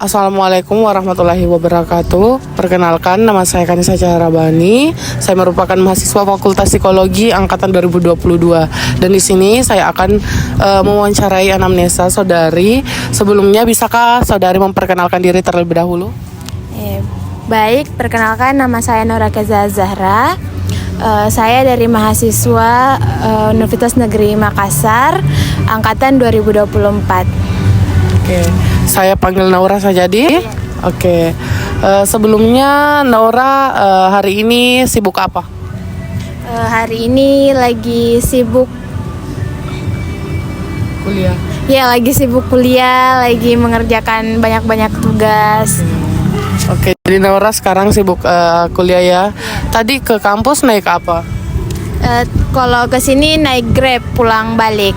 Assalamualaikum warahmatullahi wabarakatuh. Perkenalkan, nama saya Kanisa Caharabani. Saya merupakan mahasiswa Fakultas Psikologi angkatan 2022. Dan di sini saya akan mewawancarai anamnesa saudari. Sebelumnya, bisakah saudari memperkenalkan diri terlebih dahulu? Baik, perkenalkan, nama saya Nora Keza Zahra. Saya dari mahasiswa Universitas Negeri Makassar angkatan 2024. Oke, saya panggil Naura saja, Di. Oke. Sebelumnya Naura hari ini sibuk apa? Hari ini lagi sibuk Kuliah. Ya, lagi sibuk kuliah, lagi mengerjakan banyak-banyak tugas. Oke, jadi Naura sekarang sibuk kuliah ya. Tadi ke kampus naik apa? Kalau ke sini naik Grab pulang balik.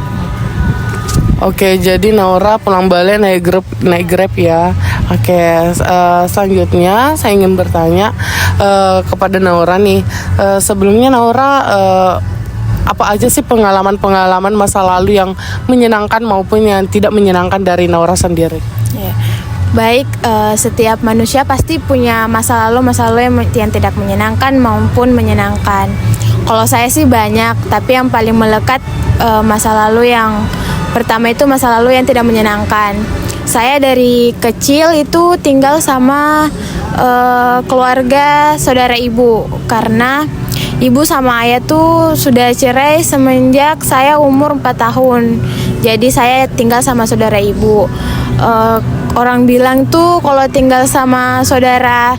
Oke, jadi Naura pulang balik naik Grab ya. Oke, selanjutnya saya ingin bertanya kepada Naura nih. Sebelumnya Naura apa aja sih pengalaman masa lalu yang menyenangkan maupun yang tidak menyenangkan dari Naura sendiri? Ya. Baik, setiap manusia pasti punya masa lalu yang tidak menyenangkan maupun menyenangkan. Kalau saya sih banyak, tapi yang paling melekat masa lalu yang pertama itu masa lalu yang tidak menyenangkan. Saya dari kecil itu tinggal sama keluarga saudara ibu, karena ibu sama ayah tuh sudah cerai semenjak saya umur 4 tahun. Jadi saya tinggal sama saudara ibu. Orang bilang tuh kalau tinggal sama saudara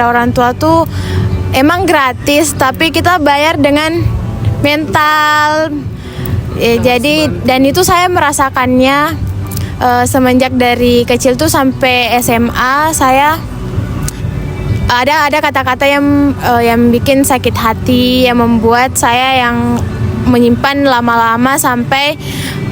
orang tua tuh emang gratis, tapi kita bayar dengan mental. Jadi dan itu saya merasakannya semenjak dari kecil tuh sampai SMA. Saya ada kata-kata yang bikin sakit hati, yang membuat saya yang menyimpan lama-lama sampai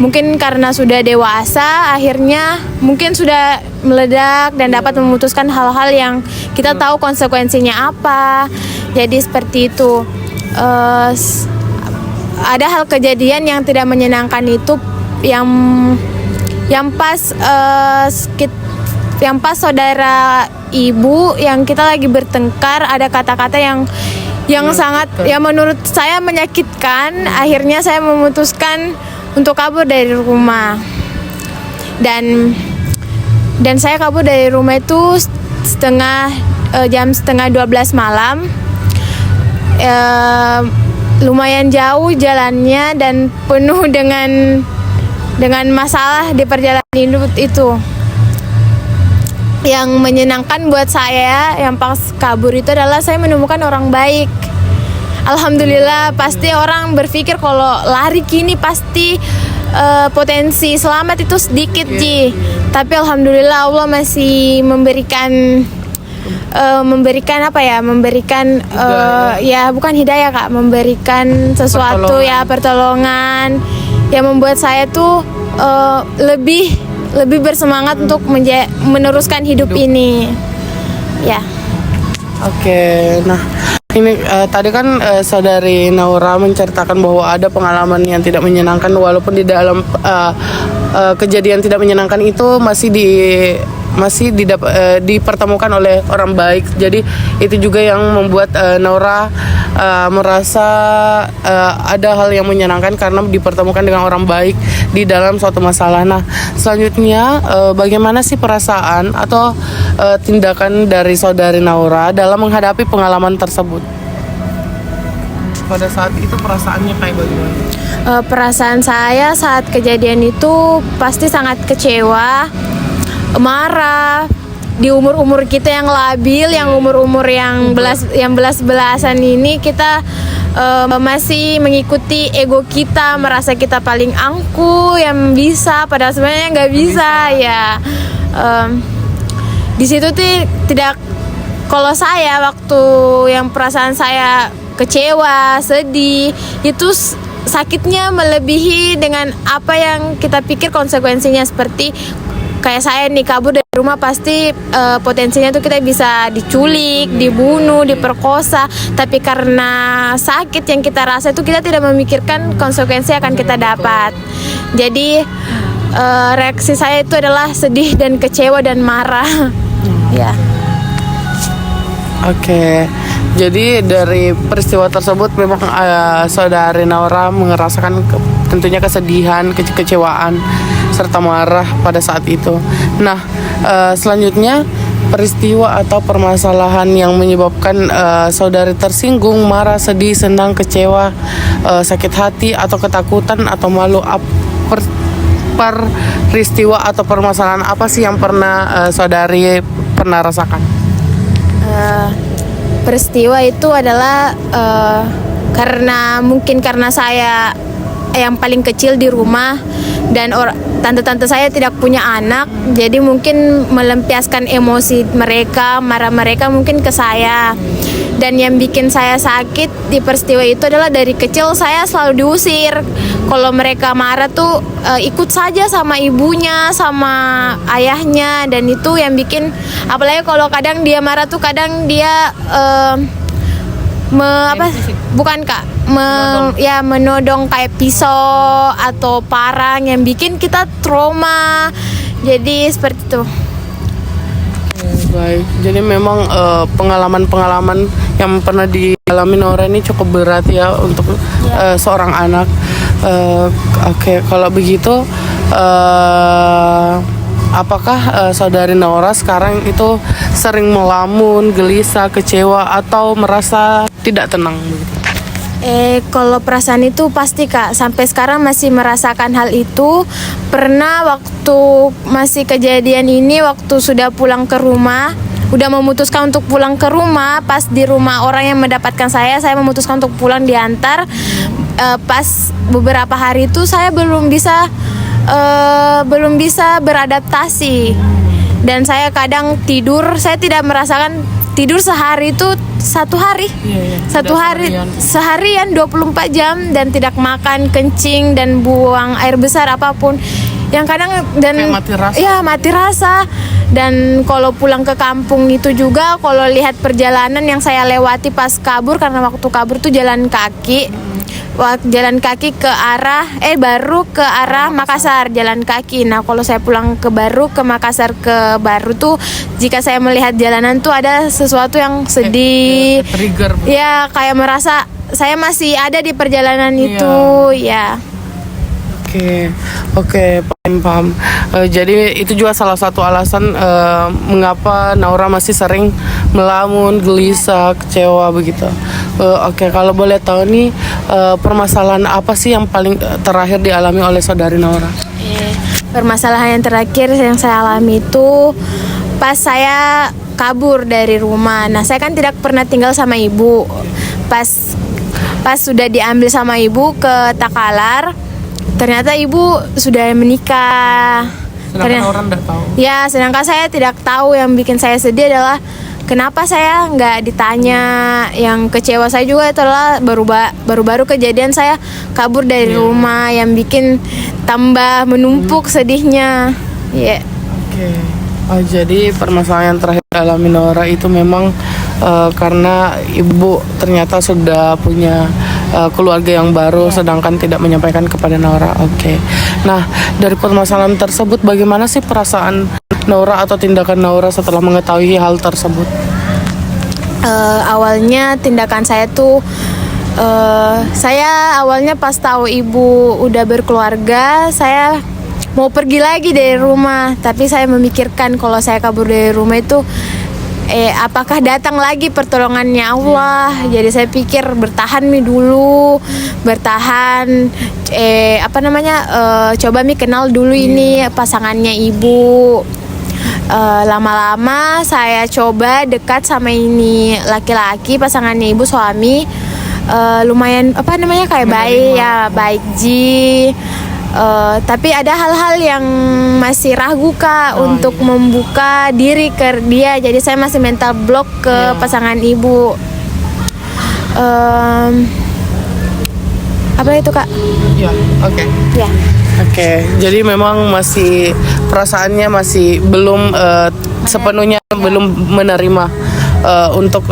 mungkin karena sudah dewasa akhirnya mungkin sudah meledak dan dapat memutuskan hal-hal yang kita tahu konsekuensinya apa. Jadi seperti itu. Ada hal kejadian yang tidak menyenangkan itu yang pas saudara ibu yang kita lagi bertengkar, ada kata-kata yang sangat yang menurut saya menyakitkan. Akhirnya saya memutuskan untuk kabur dari rumah. Dan saya kabur dari rumah itu jam setengah 12 malam. Lumayan jauh jalannya dan penuh dengan masalah di perjalanan hidup itu. Yang menyenangkan buat saya yang pas kabur itu adalah saya menemukan orang baik. Alhamdulillah, pasti orang berpikir kalau lari kini pasti potensi selamat itu sedikit, Ji. Tapi alhamdulillah Allah masih memberikan bukan hidayah Kak, memberikan sesuatu pertolongan yang membuat saya tuh lebih bersemangat untuk meneruskan hidup ini ya. Oke, nah ini tadi kan saudari Naura menceritakan bahwa ada pengalaman yang tidak menyenangkan, walaupun di dalam kejadian tidak menyenangkan itu masih dipertemukan oleh orang baik. Jadi itu juga yang membuat Naura merasa ada hal yang menyenangkan karena dipertemukan dengan orang baik di dalam suatu masalah. Nah, selanjutnya bagaimana sih perasaan atau tindakan dari saudari Naura dalam menghadapi pengalaman tersebut? Pada saat itu perasaannya kayak bagaimana? Perasaan saya saat kejadian itu pasti sangat kecewa, marah. Di umur-umur kita yang labil, yang umur-umur yang belas-belasan ini, kita masih mengikuti ego kita, merasa kita paling angkuh yang bisa, padahal sebenarnya nggak bisa ya. Di situ tidak, kalau saya waktu yang perasaan saya kecewa, sedih, itu sakitnya melebihi dengan apa yang kita pikir konsekuensinya. Seperti kayak saya nih, kabur dari rumah pasti potensinya tuh kita bisa diculik, dibunuh, diperkosa. Tapi karena sakit yang kita rasa itu kita tidak memikirkan konsekuensi akan kita dapat. Jadi reaksi saya itu adalah sedih dan kecewa dan marah. Ya. Oke, jadi dari peristiwa tersebut memang saudari Naura merasakan tentunya kesedihan, kekecewaan, serta marah pada saat itu. Nah, selanjutnya peristiwa atau permasalahan yang menyebabkan saudari tersinggung, marah, sedih, senang, kecewa, sakit hati, atau ketakutan, atau malu. Peristiwa atau permasalahan apa sih yang pernah saudari pernah rasakan? Peristiwa itu adalah karena saya yang paling kecil di rumah dan tante-tante saya tidak punya anak, jadi mungkin melampiaskan emosi mereka, marah mereka mungkin ke saya. Dan yang bikin saya sakit di peristiwa itu adalah dari kecil saya selalu diusir. Kalau mereka marah tuh ikut saja sama ibunya, sama ayahnya, dan itu yang bikin, apalagi kalau kadang dia marah tuh kadang dia menodong kayak pisau atau parang yang bikin kita trauma. Jadi seperti itu. Baik, jadi memang pengalaman-pengalaman yang pernah dialami Naura ini cukup berat ya untuk seorang anak. Oke, kalau begitu, apakah saudari Naura sekarang itu sering melamun, gelisah, kecewa, atau merasa tidak tenang begitu? Kalau perasaan itu pasti Kak, sampai sekarang masih merasakan hal itu. Pernah waktu masih kejadian ini, waktu sudah pulang ke rumah, udah memutuskan untuk pulang ke rumah, pas di rumah orang yang mendapatkan saya memutuskan untuk pulang diantar. Pas beberapa hari itu saya belum bisa beradaptasi, dan saya kadang tidur, saya tidak merasakan tidur sehari itu seharian 24 jam dan tidak makan, kencing dan buang air besar apapun yang kadang dan mati rasa. Dan kalau pulang ke kampung itu juga, kalau lihat perjalanan yang saya lewati pas kabur, karena waktu kabur tuh jalan kaki ke arah Baru ke arah Makassar, jalan kaki. Nah, kalau saya pulang ke Makassar ke Baru tuh, jika saya melihat jalanan tuh ada sesuatu yang sedih, trigger. Ya, kayak merasa saya masih ada di perjalanan itu, ya. Oke, paham. Jadi itu juga salah satu alasan mengapa Naura masih sering melamun, gelisah, kecewa begitu. Oke, kalau boleh tahu nih, permasalahan apa sih yang paling terakhir dialami oleh saudari Naura? Permasalahan yang terakhir yang saya alami itu pas saya kabur dari rumah. Nah, saya kan tidak pernah tinggal sama ibu. Pas sudah diambil sama ibu ke Takalar, ternyata ibu sudah menikah. Sedangkan orang tidak tahu. Ya, sedangkan saya tidak tahu. Yang bikin saya sedih adalah kenapa saya nggak ditanya. Yang kecewa saya juga itu adalah baru-baru kejadian saya kabur dari rumah, yang bikin tambah menumpuk sedihnya. Oke. Jadi permasalahan yang terakhir alami Naura itu memang karena ibu ternyata sudah punya keluarga yang baru, sedangkan tidak menyampaikan kepada Naura. Oke. Nah, dari permasalahan tersebut, bagaimana sih perasaan Naura atau tindakan Naura setelah mengetahui hal tersebut? Awalnya tindakan saya tuh, saya awalnya pas tahu ibu udah berkeluarga, saya mau pergi lagi dari rumah. Tapi saya memikirkan kalau saya kabur dari rumah itu, apakah datang lagi pertolongannya Allah. Jadi saya pikir bertahan dulu, coba kenal dulu ini pasangannya ibu. Lama-lama saya coba dekat sama ini laki-laki, pasangannya ibu, suami. Lumayan kayak baik ji. Tapi ada hal-hal yang masih ragu Kak untuk membuka diri ke dia. Jadi saya masih mental block ke pasangan ibu. Apa itu Kak? Oke, jadi memang masih perasaannya masih belum sepenuhnya belum menerima untuk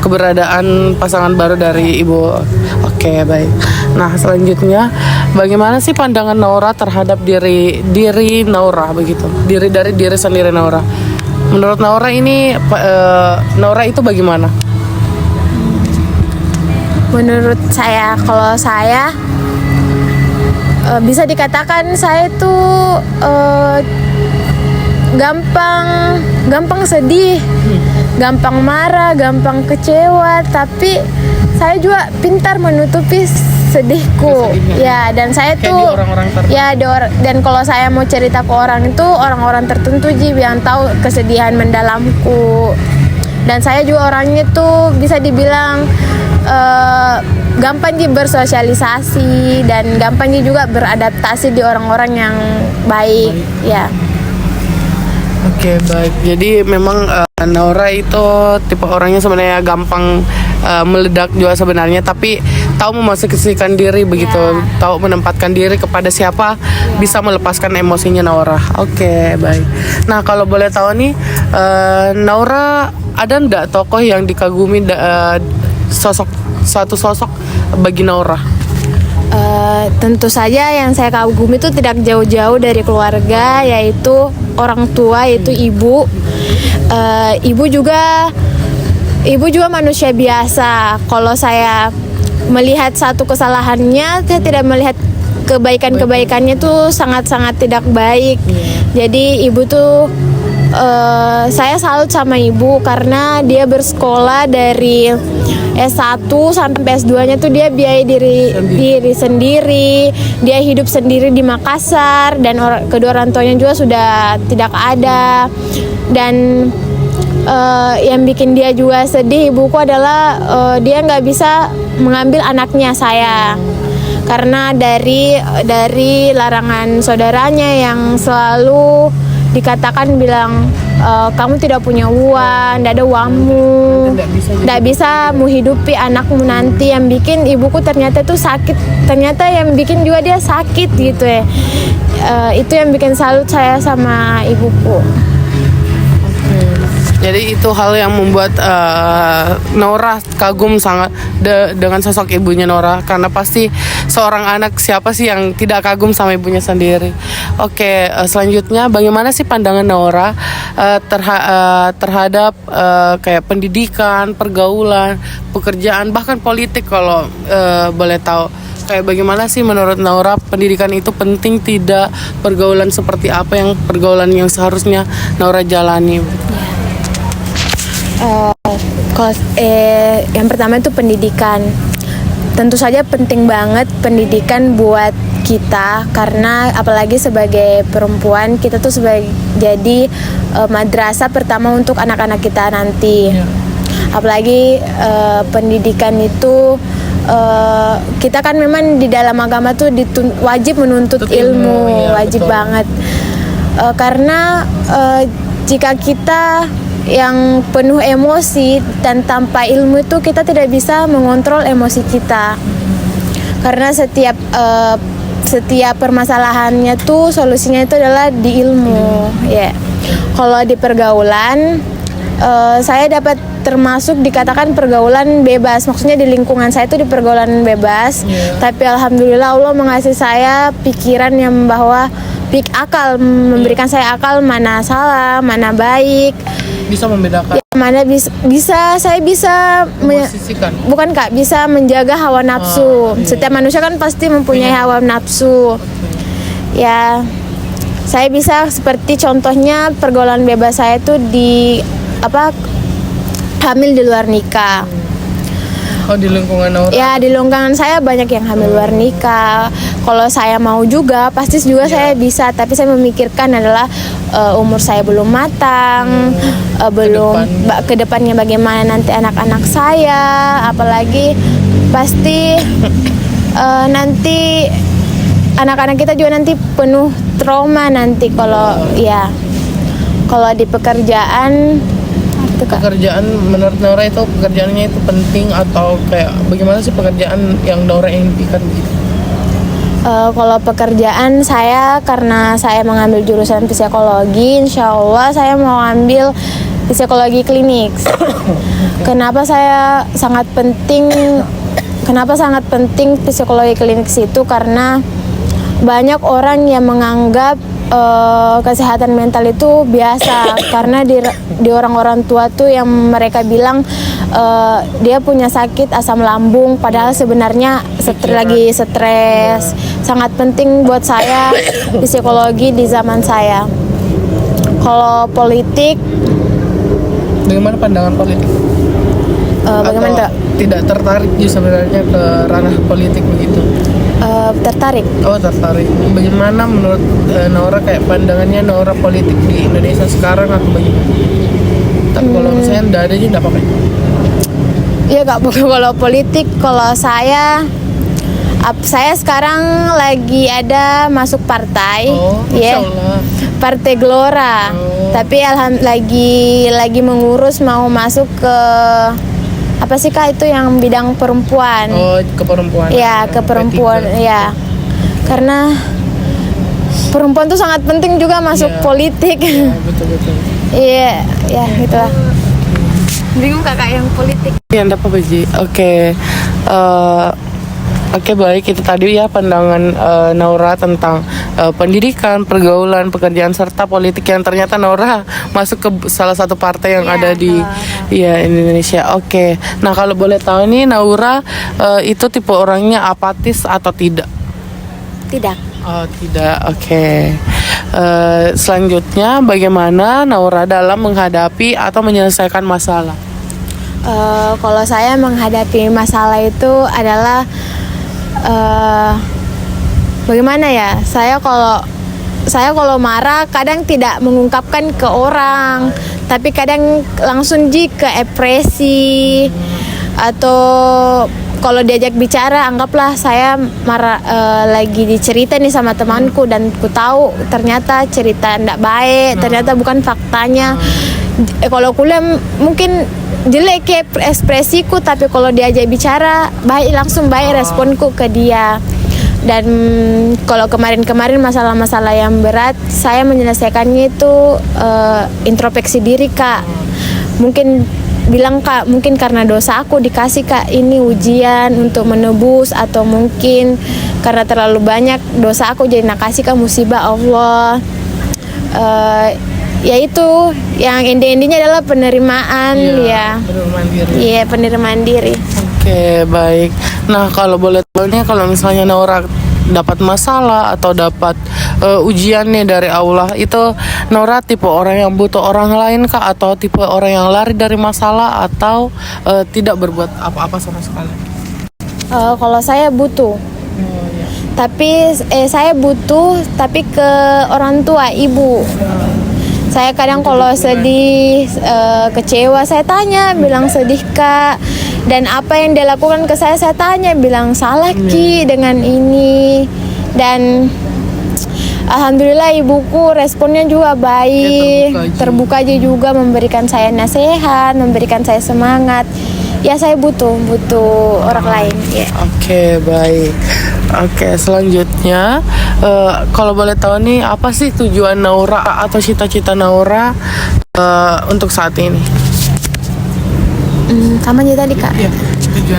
keberadaan pasangan baru dari ibu. Oke. Oke, baik. Nah, selanjutnya bagaimana sih pandangan Naura terhadap diri Naura begitu? Dari diri sendiri Naura. Menurut Naura ini Naura itu bagaimana? Menurut saya, kalau saya bisa dikatakan saya tuh gampang sedih, gampang marah, gampang kecewa, tapi saya juga pintar menutupi sedihku. Ya, dan saya Kayak tuh di orang-orang tertentu. ya dan kalau saya mau cerita ke orang itu orang-orang tertentu yang tahu kesedihan mendalamku. Dan saya juga orangnya tuh bisa dibilang gampang bersosialisasi dan gampang juga beradaptasi di orang-orang yang baik. Ya. Oke, baik. Jadi memang Naura itu tipe orangnya sebenarnya gampang meledak juga sebenarnya, tapi tahu memasukkan diri begitu, tahu menempatkan diri kepada siapa, bisa melepaskan emosinya Naura. Oke, baik. Nah, kalau boleh tahu nih, Naura ada ndak tokoh yang dikagumi satu sosok bagi Naura? Tentu saja yang saya kagumi itu tidak jauh-jauh dari keluarga, yaitu orang tua, yaitu ibu. Ibu juga manusia biasa. Kalau saya melihat satu kesalahannya, saya tidak melihat kebaikannya tuh sangat-sangat tidak baik. Jadi ibu tuh saya salut sama ibu karena dia bersekolah dari S1 sampai S2-nya tuh dia biayai diri sendiri. Dia hidup sendiri di Makassar dan kedua orang tuanya juga sudah tidak ada. Dan yang bikin dia juga sedih ibuku adalah dia nggak bisa mengambil anaknya saya karena dari larangan saudaranya yang selalu dikatakan bilang kamu tidak punya uang, tidak ada uangmu, tidak bisa menghidupi anakmu nanti. Yang bikin ibuku ternyata tuh sakit, ternyata yang bikin juga dia sakit gitu ya. Itu yang bikin salut saya sama ibuku. Jadi itu hal yang membuat Naura kagum sangat dengan sosok ibunya Naura, karena pasti seorang anak siapa sih yang tidak kagum sama ibunya sendiri. Oke, selanjutnya bagaimana sih pandangan Naura terhadap kayak pendidikan, pergaulan, pekerjaan, bahkan politik kalau boleh tahu. Kayak bagaimana sih menurut Naura pendidikan itu penting tidak? Pergaulan seperti apa pergaulan yang seharusnya Naura jalani? Yang pertama itu pendidikan. Tentu saja penting banget pendidikan buat kita, karena apalagi sebagai perempuan kita tuh jadi madrasah pertama untuk anak-anak kita nanti. Apalagi pendidikan itu kita kan memang di dalam agama tuh wajib menuntut ilmu, wajib betul banget. Karena jika kita yang penuh emosi dan tanpa ilmu itu kita tidak bisa mengontrol emosi kita, karena setiap permasalahannya tuh solusinya itu adalah di ilmu. Kalau di pergaulan saya dapat termasuk dikatakan pergaulan bebas, maksudnya di lingkungan saya itu di pergaulan bebas. Tapi alhamdulillah Allah mengasih saya pikiran yang bahwa akal, memberikan saya akal mana salah, mana baik, bisa membedakan. Mana saya bisa bukan Kak, bisa menjaga hawa nafsu. Setiap manusia kan pasti mempunyai hawa nafsu. Ya, saya bisa seperti contohnya pergaulan bebas saya itu hamil di luar nikah. Oh, di lingkungan Naura? Ya, di lingkungan saya banyak yang hamil luar nikah. Kalau saya mau juga, pasti juga saya bisa. Tapi saya memikirkan adalah umur saya belum matang, kedepannya bagaimana nanti anak-anak saya. Apalagi pasti nanti anak-anak kita juga nanti penuh trauma nanti kalau di pekerjaan. Menurut Naura itu pekerjaannya itu penting atau kayak bagaimana sih pekerjaan yang Naura impikan gitu? Kalau pekerjaan saya, karena saya mengambil jurusan psikologi, insya Allah saya mau ambil psikologi klinik. Kenapa saya sangat penting kenapa sangat penting psikologi klinik itu, karena banyak orang yang menganggap kesehatan mental itu biasa karena di orang-orang tua tuh yang mereka bilang dia punya sakit asam lambung, padahal sebenarnya lagi stres. Sangat penting buat saya psikologi di zaman saya. Kalau politik, bagaimana pandangan politik? Bagaimana Atau Kak? tidak tertarik juga sebenarnya ke ranah politik begitu? Tertarik. Oh, tertarik. Bagaimana menurut Naura, kayak pandangannya Naura politik di Indonesia sekarang atau bagaimana? Tapi kalau misalnya tidak ada juga tidak apa-apa. Iya Kak, kalau politik, kalau saya sekarang lagi ada masuk partai, Oh, ya, Insya Allah. Partai Gelora. Oh. Tapi lagi mengurus mau masuk ke apa sih Kak itu yang bidang perempuan? Oh, ke perempuan. Ya, ke perempuan, ya. Karena perempuan tuh sangat penting juga masuk Iya. politik. Ya, betul-betul. Iya, ya gitulah. Bingung Kakak yang politik. Ya, enggak apa-apa, Ji. Oke. Oke, baik, itu tadi ya pandangan Naura tentang pendidikan, pergaulan, pekerjaan serta politik yang ternyata Naura masuk ke salah satu partai yang Iya, ada di Indonesia. Oke. Nah, kalau boleh tahu nih Naura itu tipe orangnya apatis atau tidak? Tidak. Oh, tidak. Oke. Selanjutnya bagaimana Naura dalam menghadapi atau menyelesaikan masalah? Kalau saya menghadapi masalah itu adalah bagaimana ya? Saya kalau marah kadang tidak mengungkapkan ke orang, tapi kadang langsung ke ekspresi, atau kalau diajak bicara, anggaplah saya marah lagi dicerita nih sama temanku dan ku tahu ternyata cerita tidak baik, ternyata bukan faktanya. Kalau kuliah mungkin jelek ya ekspresiku, tapi kalau diajak bicara baik, langsung baik responku ke dia. Dan kalau kemarin-kemarin masalah-masalah yang berat, saya menyelesaikannya itu introspeksi diri Kak. Mungkin bilang Kak, mungkin karena dosa aku dikasih Kak ini ujian untuk menebus, atau mungkin karena terlalu banyak dosa aku jadi nakasih Kak musibah Allah. Ya itu yang intinya adalah penerimaan ya. Penerimaan diri. Iya, penerimaan diri. Oke, baik. Nah, kalau boleh tahu nih, kalau misalnya Naura dapat masalah atau dapat ujian nih dari Allah, itu Naura tipe orang yang butuh orang lain kah, atau tipe orang yang lari dari masalah, atau tidak berbuat apa-apa sama sekali? Kalau saya butuh, tapi saya butuh tapi ke orang tua, ibu. Saya kadang kalau sedih, kecewa, saya tanya, bilang sedih Kak. Dan apa yang dia lakukan ke saya tanya, bilang salah Ki dengan ini. Dan alhamdulillah ibuku responnya juga baik, terbuka aja juga, memberikan saya nasihat, memberikan saya semangat. Ya saya butuh orang lain. Ya. Oke, baik. Oke, selanjutnya kalau boleh tahu nih, apa sih tujuan Naura atau cita-cita Naura untuk saat ini? Sama aja tadi Kak. Iya,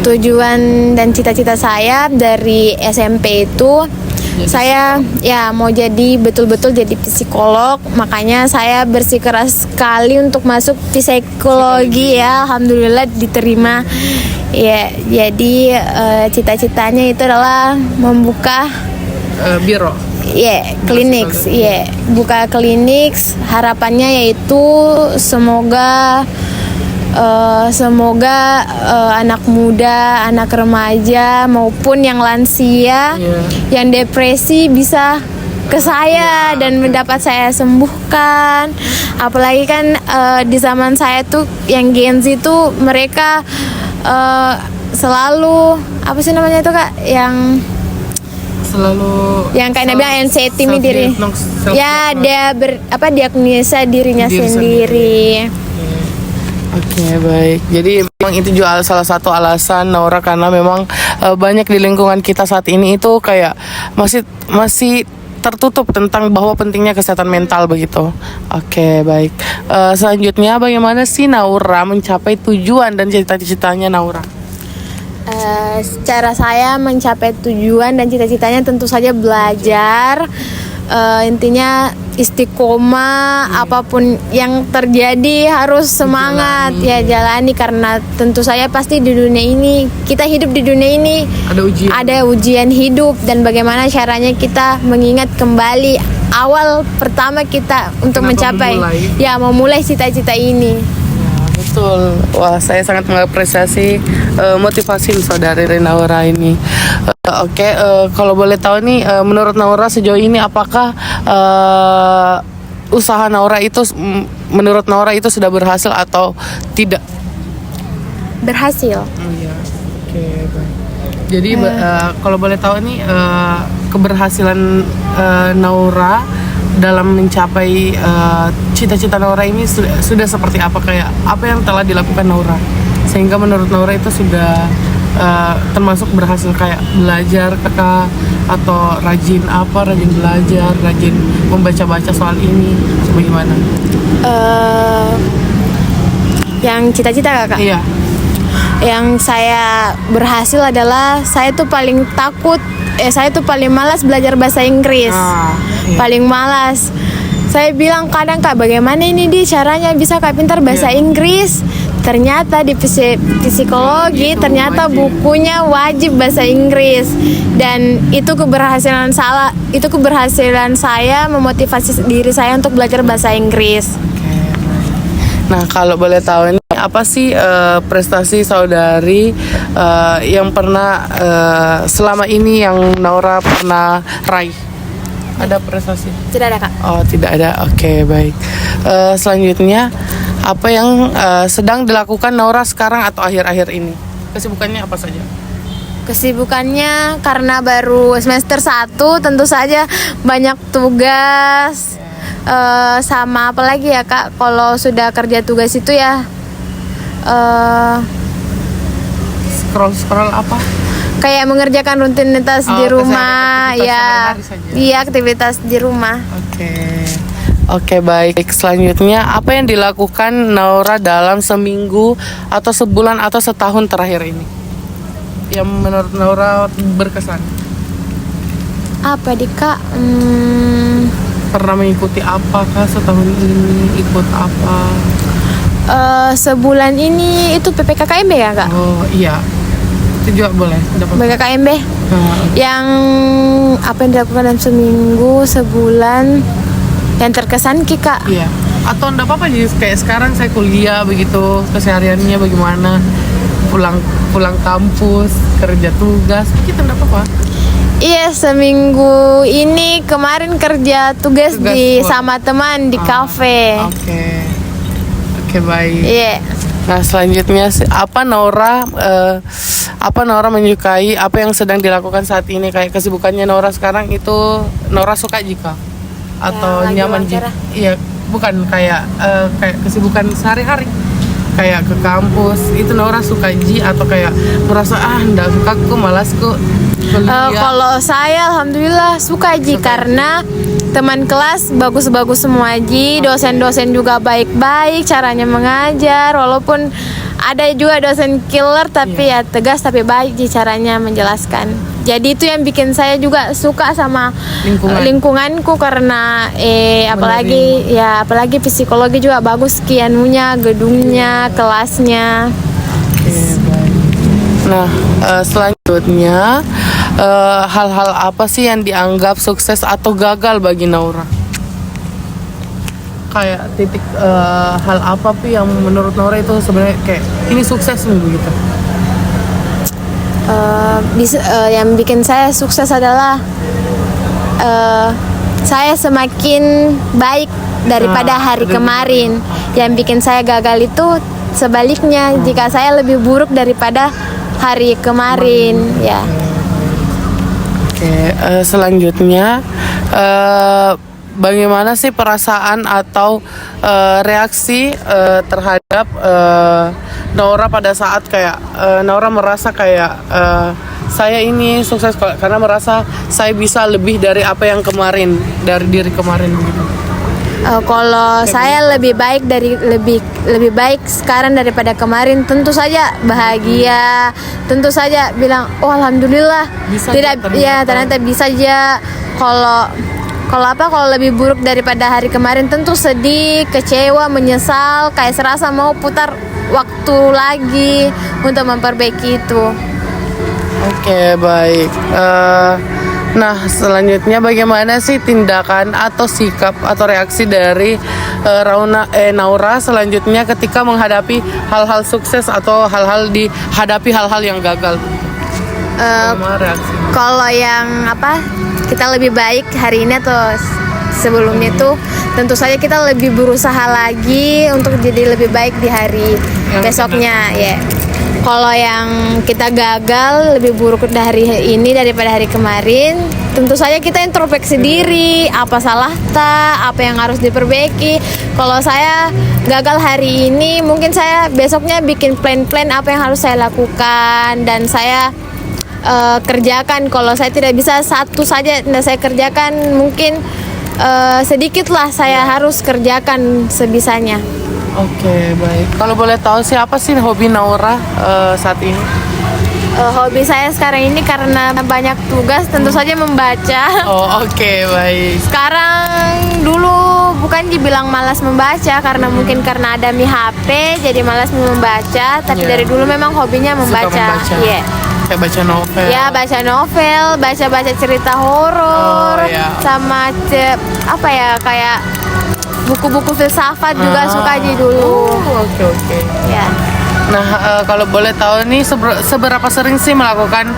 Tujuan dan cita-cita saya dari SMP itu saya ya mau jadi betul-betul jadi psikolog. Makanya saya bersikeras sekali untuk masuk psikologi ya. Alhamdulillah diterima. Ya, jadi cita-citanya itu adalah membuka biro. klinik. Buka klinik. Harapannya yaitu semoga anak muda, anak remaja maupun yang lansia, yang depresi bisa ke saya dan mendapat saya sembuhkan. Apalagi kan di zaman saya tuh yang Gen Z tuh mereka selalu apa sih namanya itu Kak, yang selalu yang kayak bilang anxiety diri. Ya, dia diagnosa dirinya sendiri. Oke, baik. Jadi memang itu juga salah satu alasan Naura, karena memang banyak di lingkungan kita saat ini itu kayak masih tertutup tentang bahwa pentingnya kesehatan mental begitu. Oke, baik. Selanjutnya bagaimana sih Naura mencapai tujuan dan cita-citanya Naura? Secara saya mencapai tujuan dan cita-citanya tentu saja belajar. Intinya istiqomah, apapun yang terjadi harus semangat ya jalani, karena tentu saya pasti di dunia ini, kita hidup di dunia ini ada ujian hidup, dan bagaimana caranya kita mengingat kembali awal pertama kita untuk memulai cita-cita ini. Betul. Wah, saya sangat mengapresiasi motivasi saudari Naura ini. Oke, kalau boleh tahu nih, menurut Naura sejauh ini apakah usaha Naura itu, menurut Naura itu sudah berhasil atau tidak? Berhasil. Oh iya. Oke, baik. Jadi kalau boleh tahu nih, keberhasilan Naura dalam mencapai cita-cita Naura ini sudah seperti apa, kayak apa yang telah dilakukan Naura sehingga menurut Naura itu sudah termasuk berhasil, kayak belajar kakak atau rajin belajar, rajin membaca-baca soal ini, bagaimana? Yang cita-cita kakak? Iya. Yang saya berhasil adalah saya tuh paling takut, saya tuh paling malas belajar bahasa Inggris. Iya. Paling malas. Saya bilang kadang, Kak, bagaimana ini caranya bisa Kak pintar bahasa Inggris? Ternyata di psikologi ternyata bukunya wajib bahasa Inggris, dan itu keberhasilan saya memotivasi diri saya untuk belajar bahasa Inggris. Nah, kalau boleh tahu ini apa sih prestasi saudari yang pernah selama ini yang Naura pernah raih? Ada prestasi? Tidak ada, Kak. Oh, tidak ada. Oke, baik. Selanjutnya, apa yang sedang dilakukan Naura sekarang atau akhir-akhir ini? Kesibukannya apa saja? Kesibukannya karena baru semester 1, tentu saja banyak tugas. Sama apa lagi ya, Kak? Kalau sudah kerja tugas itu ya scroll apa? Kayak mengerjakan rutinitas di rumah, ya. Iya, aktivitas di rumah. Oke, baik. Selanjutnya, apa yang dilakukan Naura dalam seminggu atau sebulan atau setahun terakhir ini yang menurut Naura berkesan? Apa Kak? Pernah mengikuti apakah setahun ini, ikut apa? Sebulan ini itu PPKKMB ya, Kak? Oh iya, itu juga boleh dapat. PPKKMB yang apa yang dilakukan dalam seminggu, sebulan, yang terkesan Kak? Iya, atau enggak apa-apa sih, kayak sekarang saya kuliah begitu, kesehariannya bagaimana, pulang kampus, kerja tugas, gitu enggak apa-apa. Iya, seminggu ini kemarin kerja tugas sama teman di kafe. Oke, baik. Iya. Nah, selanjutnya apa Naura menyukai apa yang sedang dilakukan saat ini, kayak kesibukannya Naura sekarang itu Naura suka jika atau ya, nyaman jika? Iya, bukan kayak kesibukan sehari-hari, kayak ke kampus itu Naura suka atau kayak merasa enggak suka, malas kalau saya alhamdulillah suka karena teman kelas bagus-bagus semua dosen-dosen juga baik-baik caranya mengajar, walaupun ada juga dosen killer tapi ya tegas tapi baik caranya menjelaskan. Jadi itu yang bikin saya juga suka sama lingkunganku, karena apalagi psikologi juga bagus kianunya, gedungnya, kelasnya. Nah, selanjutnya hal-hal apa sih yang dianggap sukses atau gagal bagi Naura? Kayak titik hal apa sih yang menurut Naura itu sebenarnya kayak ini sukses nih begitu? Yang bikin saya sukses adalah saya semakin baik daripada hari kemarin. Yang bikin saya gagal itu sebaliknya, jika saya lebih buruk daripada hari kemarin, ya. Oke, selanjutnya bagaimana sih perasaan atau reaksi terhadap Naura pada saat kayak Naura merasa kayak saya ini sukses karena merasa saya bisa lebih dari apa yang kemarin, dari diri kemarin begitu? Kalau saya lebih baik lebih baik sekarang daripada kemarin. Tentu saja bahagia, tentu saja bilang oh alhamdulillah. Bisa Tidak aja ya ternyata bisa aja. Kalau lebih buruk daripada hari kemarin, tentu sedih, kecewa, menyesal, kayak serasa mau putar waktu lagi untuk memperbaiki itu. Oke, baik. Nah, selanjutnya bagaimana sih tindakan atau sikap atau reaksi dari Naura selanjutnya ketika menghadapi hal-hal sukses atau dihadapi hal-hal yang gagal? Bagaimana reaksi? Kalau yang kita lebih baik hari ini atau sebelumnya itu tentu saja kita lebih berusaha lagi untuk jadi lebih baik di hari Yang besoknya ya. Kalau yang kita gagal lebih buruk dari ini daripada hari kemarin, tentu saja kita introspeksi diri, apa salah apa yang harus diperbaiki. Kalau saya gagal hari ini, mungkin saya besoknya bikin plan-plan apa yang harus saya lakukan dan saya kerjakan. Kalau saya tidak bisa satu saja saya kerjakan, mungkin sedikitlah saya harus kerjakan sebisanya. Oke, baik. Kalau boleh tahu siapa sih hobi Naura saat ini? Hobi saya sekarang ini karena banyak tugas, tentu saja membaca. Oh, oke, baik. Sekarang dulu bukan dibilang malas membaca karena mungkin karena ada HP jadi malas membaca, tapi dari dulu memang hobinya membaca. Suka membaca. Iya. Kayak baca novel. Ya, baca novel, baca cerita horor, sama kayak buku-buku filsafat juga suka aja dulu. Oke. Ya. Nah, kalau boleh tahu nih seberapa sering sih melakukan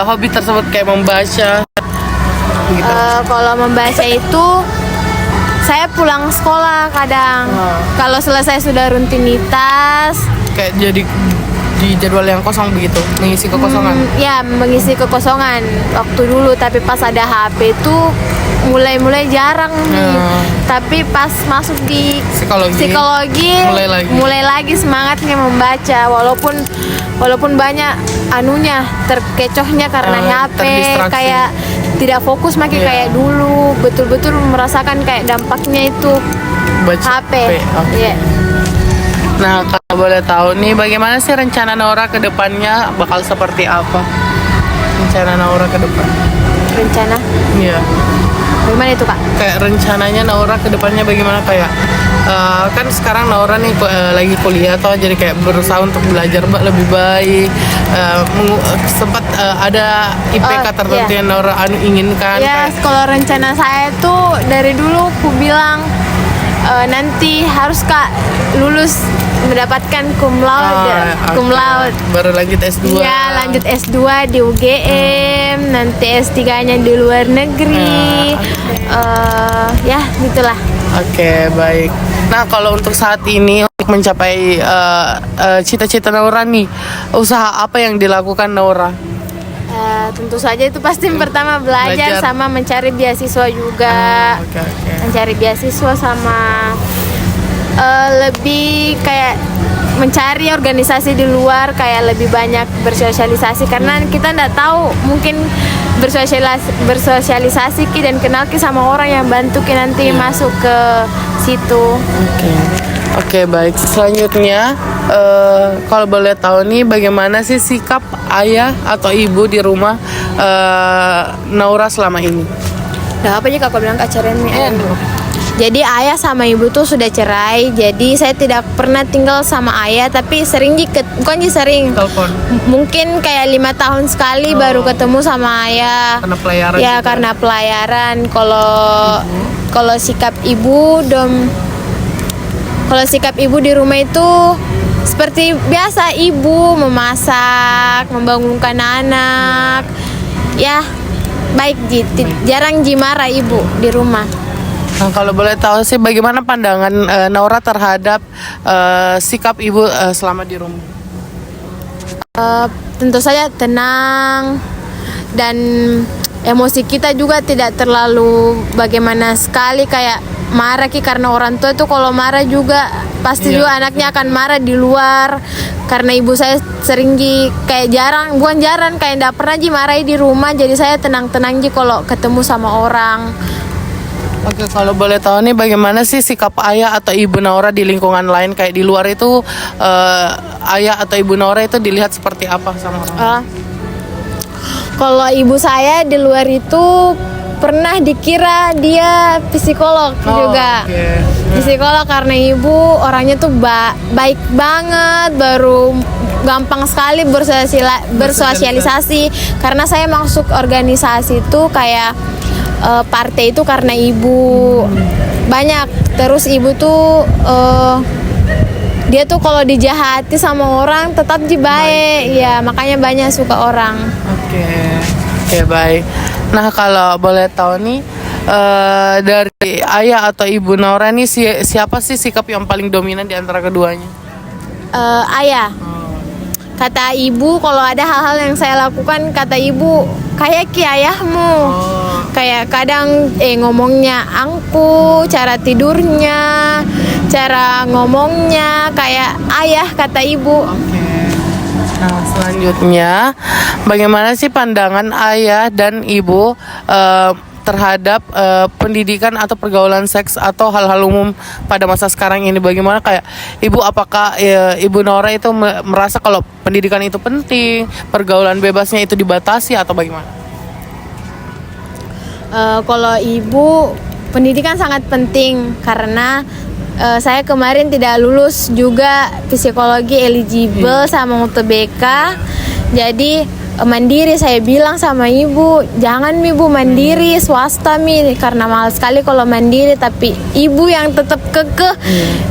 hobi tersebut kayak membaca? Gitu. Kalau membaca itu saya pulang sekolah kadang. Kalau selesai sudah rutinitas. Kayak jadi di jadwal yang kosong begitu, mengisi kekosongan. Ya, mengisi kekosongan waktu dulu. Tapi pas ada HP itu mulai jarang nih. Tapi pas masuk di psikologi mulai lagi semangatnya membaca, walaupun banyak terkecohnya karena HP, kayak tidak fokus kayak dulu, betul-betul merasakan kayak dampaknya itu HP. Okay. Nah, kalau boleh tahu nih bagaimana sih rencana Naura ke depannya bakal seperti apa? Rencana Naura ke depan. Rencana? Iya. Bagaimana itu, Kak? Kayak rencananya Naura ke depannya bagaimana, kayak kan sekarang Naura nih lagi kuliah atau jadi kayak berusaha untuk belajar lebih baik, sempat ada IPK tertentu yang Naura inginkan. Ya, kalau rencana saya tuh dari dulu aku bilang nanti harus Kak lulus mendapatkan cum laude. Baru lanjut S2. Ya, lanjut S2 di UGM, nanti S3-nya di luar negeri. Ya, gitulah. Oke, baik. Nah, kalau untuk saat ini untuk mencapai cita-cita Naura nih, usaha apa yang dilakukan Naura? Tentu saja itu pasti pertama belajar sama mencari beasiswa juga. Mencari beasiswa sama lebih kayak mencari organisasi di luar, kayak lebih banyak bersosialisasi karena kita nggak tahu, mungkin bersosialisasi dan kenal sama orang yang bantu nanti masuk ke situ. Oke, baik. Selanjutnya kalau boleh tahu nih bagaimana sih sikap ayah atau ibu di rumah Naura selama ini? Nah, apa aja Kak bilang Kak Cereni? Jadi ayah sama ibu tuh sudah cerai. Jadi saya tidak pernah tinggal sama ayah, tapi sering sering. Telepon. Mungkin kayak 5 tahun sekali baru ketemu sama ayah. Karena pelayaran. Ya, juga. Karena pelayaran. Kalau sikap ibu di rumah itu seperti biasa, ibu memasak, membangunkan anak. Ya, baik jarang marah ibu di rumah. Nah, kalau boleh tahu sih bagaimana pandangan Naura terhadap sikap ibu selama di rumah? Tentu saja tenang dan emosi kita juga tidak terlalu bagaimana sekali kayak marah karena orang tua itu kalau marah juga pasti juga anaknya akan marah di luar. Karena ibu saya sering kayak bukan jarang kayak tidak pernah marahi di rumah, jadi saya tenang kalau ketemu sama orang. Oke, kalau boleh tahu nih bagaimana sih sikap ayah atau ibu Naura di lingkungan lain kayak di luar itu ayah atau ibu Naura itu dilihat seperti apa sama orang? Kalau ibu saya di luar itu pernah dikira dia psikolog juga. Okay. Psikolog karena ibu orangnya tuh baik banget, baru gampang sekali bersosialisasi. Karena saya masuk organisasi itu kayak partai itu karena ibu banyak. Terus ibu tuh dia tuh kalau dijahati sama orang tetap baik. Ya makanya banyak suka orang. Oke, baik. Nah kalau boleh tahu nih dari ayah atau ibu Naura nih siapa sih sikap yang paling dominan di antara keduanya? Ayah. Kata ibu kalau ada hal-hal yang saya lakukan, kata ibu kayak ayahmu. Kayak kadang ngomongnya angku, cara tidurnya, cara ngomongnya kayak ayah, kata ibu. Nah selanjutnya bagaimana sih pandangan ayah dan ibu terhadap pendidikan atau pergaulan seks atau hal-hal umum pada masa sekarang ini? Bagaimana kayak ibu, apakah ibu Naura itu merasa kalau pendidikan itu penting, pergaulan bebasnya itu dibatasi atau bagaimana? Kalau ibu, pendidikan sangat penting karena saya kemarin tidak lulus juga psikologi eligible sama UTBK. Jadi mandiri, saya bilang sama ibu, jangan ibu mandiri swasta karena mahal sekali kalau mandiri. Tapi ibu yang tetap kekeh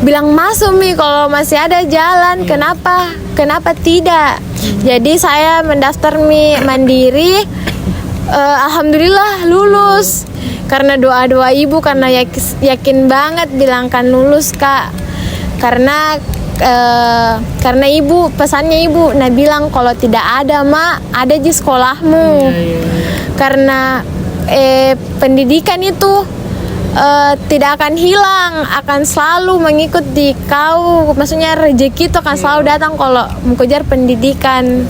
bilang masuk kalau masih ada jalan. Kenapa tidak? Jadi saya mendaftar mandiri. Alhamdulillah lulus karena doa ibu, karena yakin banget bilang kan lulus kak. Karena ibu, pesannya ibu bilang kalau tidak ada ada di sekolahmu. Karena pendidikan itu tidak akan hilang, akan selalu mengikuti kau. Maksudnya rezeki itu akan selalu datang kalau mengejar pendidikan.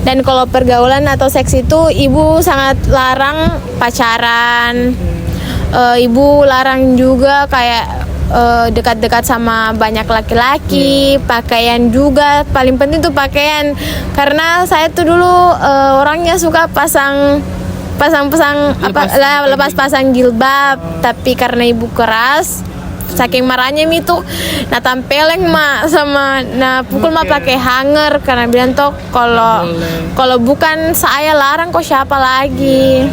Dan kalau pergaulan atau seks itu ibu sangat larang pacaran. Ibu larang juga kayak dekat-dekat sama banyak laki-laki. Pakaian juga paling penting tuh pakaian, karena saya tuh dulu orangnya suka lepas pasang jilbab. Tapi karena ibu keras, saking marahnya tuh tampeleng sama pukul pakai hanger karena bilang tuh kalau bukan saya larang kok siapa lagi.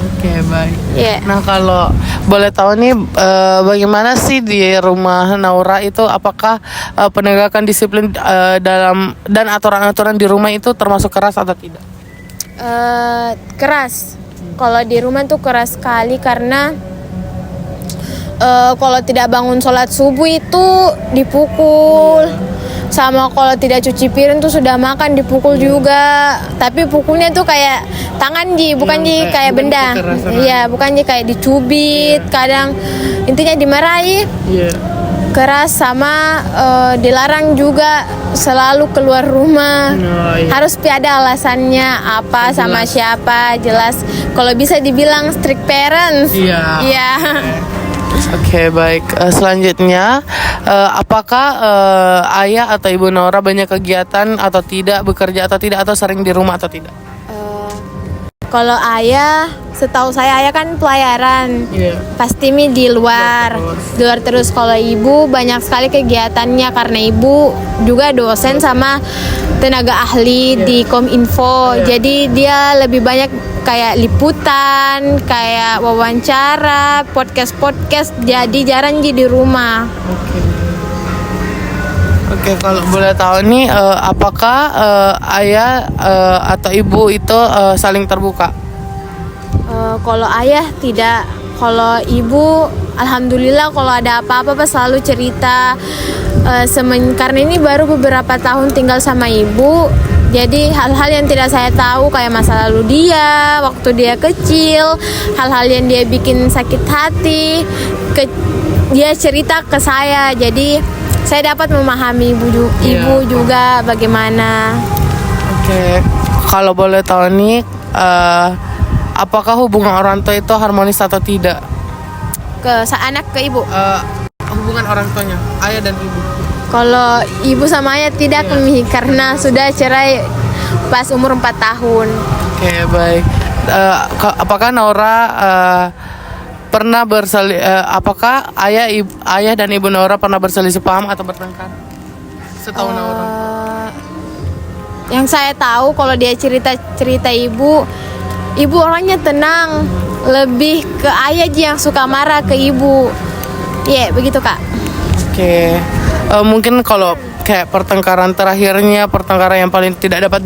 Oke, baik. Yeah. Nah kalau boleh tahu nih bagaimana sih di rumah Naura itu, apakah penegakan disiplin dalam dan aturan-aturan di rumah itu termasuk keras atau tidak? Keras. Kalau di rumah tuh keras sekali karena kalau tidak bangun sholat subuh itu dipukul. Sama kalau tidak cuci piring tuh sudah makan dipukul juga. Tapi pukulnya tuh kayak tangan bukan kayak benda. Iya, bukan kayak dicubit. Kadang intinya dimarahi. Keras sama dilarang juga selalu keluar rumah. Harus ada alasannya apa, sama siapa, jelas. Kalau bisa dibilang strict parents. Iya. Oke, baik. Selanjutnya, apakah ayah atau ibu Naura banyak kegiatan atau tidak, bekerja atau tidak, atau sering di rumah atau tidak? Kalau ayah, setahu saya ayah kan pelayaran. Pasti di luar terus. Kalau ibu banyak sekali kegiatannya karena ibu juga dosen sama tenaga ahli di Kominfo. Jadi dia lebih banyak kayak liputan, kayak wawancara, podcast. Jadi jarang di rumah. Oke, kalau boleh tahu nih, apakah ayah atau ibu itu saling terbuka? Kalau ayah tidak. Kalau ibu, alhamdulillah kalau ada apa-apa selalu cerita. Karena ini baru beberapa tahun tinggal sama ibu, jadi hal-hal yang tidak saya tahu kayak masa lalu dia, waktu dia kecil, hal-hal yang dia bikin sakit hati, dia cerita ke saya. Jadi saya dapat memahami ibu juga bagaimana. Oke, kalau boleh tahu nih, apakah hubungan orang tua itu harmonis atau tidak? anak ke ibu. Hubungan orang tuanya, ayah dan ibu. Kalau ibu sama ayah tidak Mi, karena sudah cerai pas umur 4 tahun. Oke, baik. Apakah Naura pernah apakah ayah dan ibu Naura pernah berselisih paham atau bertengkar? Setahu Naura. Yang saya tahu kalau dia cerita ibu orangnya tenang, lebih ke ayah Ji yang suka marah ke ibu. Iya, begitu Kak. Oke. Mungkin kalau kayak pertengkaran terakhirnya, pertengkaran yang paling tidak dapat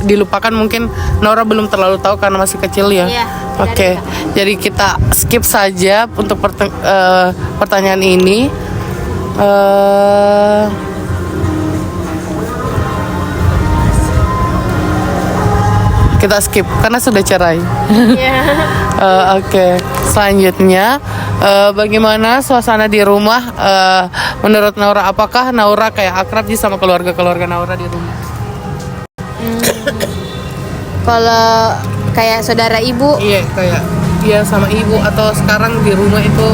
dilupakan mungkin Naura belum terlalu tahu karena masih kecil ya. Iya. Oke. Jadi kita skip saja untuk pertanyaan ini. Kita skip karena sudah cerai. Oke. Selanjutnya, bagaimana suasana di rumah menurut Naura? Apakah Naura kayak akrab sih sama keluarga Naura di rumah? Kalau kayak saudara ibu, Iya, kayak sama ibu, atau sekarang di rumah itu